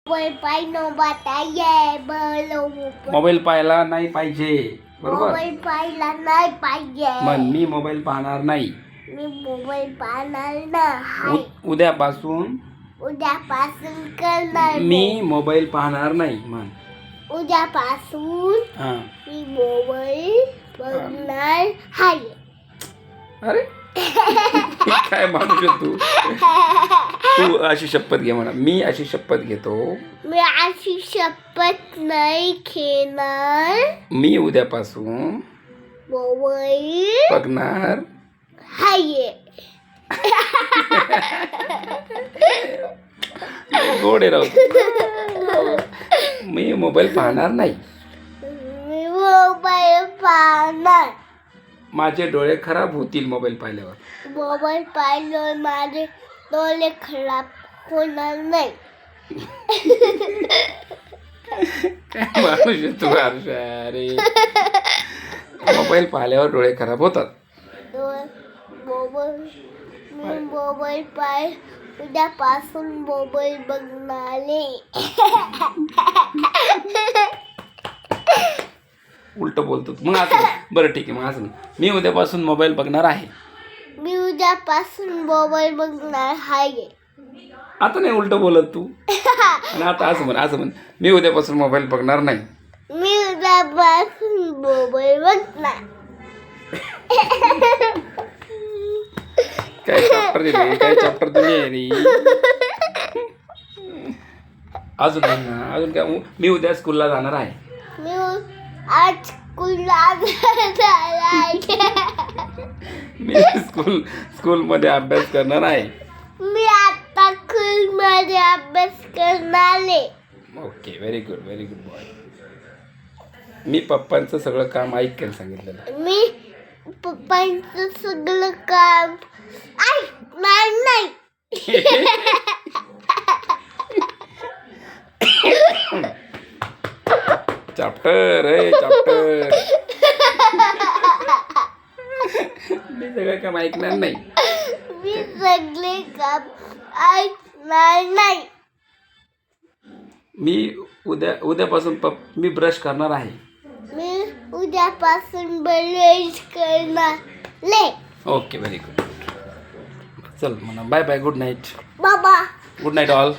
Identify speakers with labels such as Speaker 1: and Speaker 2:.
Speaker 1: Mobile पाहायला नाही पाहिजे, बरोबर.
Speaker 2: मोबाईल पाहायला नाही पाहिजे.
Speaker 1: म्हण, मी मोबाईल पाहणार नाही.
Speaker 2: मी मोबाईल पाहणार नाही.
Speaker 1: उद्यापासून
Speaker 2: करणार.
Speaker 1: मी मोबाईल पाहणार नाही. म्हण,
Speaker 2: उद्यापासून
Speaker 1: हा.
Speaker 2: मी मोबाईल बघणार आहे.
Speaker 1: अरे काय माणूस आहे तू. तू अशी शपथ घे म्हणा, मी अशी शपथ घेतो.
Speaker 2: मी अशी शपथ नाही घेणार.
Speaker 1: मी उद्यापासून
Speaker 2: मोबाईल
Speaker 1: बघणार
Speaker 2: आहे.
Speaker 1: गोडे राहू. मी मोबाईल पाहणार नाही.
Speaker 2: मी मोबाईल पाहणार.
Speaker 1: माझे डोळे खराब होतील मोबाईल पाहिल्यावर.
Speaker 2: मोबाईल पाहिल्यावर माझे डोळे खराब होणार नाही.
Speaker 1: काय माणूस आहे तू हर्ष. अरे मोबाईल पाहिल्यावर डोळे खराब होतात.
Speaker 2: मी मोबाईल उद्यापासून मोबाईल बघणारे.
Speaker 1: उलट बोलतो मग असं. बरं ठीक आहे, मग असं मी उद्यापासून मोबाईल बघणार आहे.
Speaker 2: मी उद्यापासून मोबाईल बघणार आहे.
Speaker 1: आता नाही उलट बोलत तू. आणि आता असं म्हण, मी उद्यापासून मोबाईल बघणार नाही.
Speaker 2: मी उद्यापासून मोबाईल बघणार.
Speaker 1: काय चॅप्टर दिले, काय चॅप्टर तुम्ही रे. अजून काय, मी उद्या स्कूलला जाणार आहे.
Speaker 2: मी आज स्कूलला जाणार आहे.
Speaker 1: मी स्कूलमध्ये अभ्यास करणार आहे.
Speaker 2: मी आता स्कूलमध्ये अभ्यास करणार आहे.
Speaker 1: Okay, very good boy. मी पप्पांचं सगळं काम ऐकायला सांगितलेलं.
Speaker 2: मी पप्पांचं सगळं काम ऐकणार नाही.
Speaker 1: चॅप्टर मी सगळं काम ऐकणार नाही.
Speaker 2: मी सगळे काम ऐकणार नाही.
Speaker 1: मी उद्यापासून मी ब्रश करणार आहे.
Speaker 2: मी उद्यापासून ब्रश करणार.
Speaker 1: Okay, very good. चल म्हणा, बाय बाय, गुड नाईट.
Speaker 2: बाबा
Speaker 1: गुड नाईट ऑल.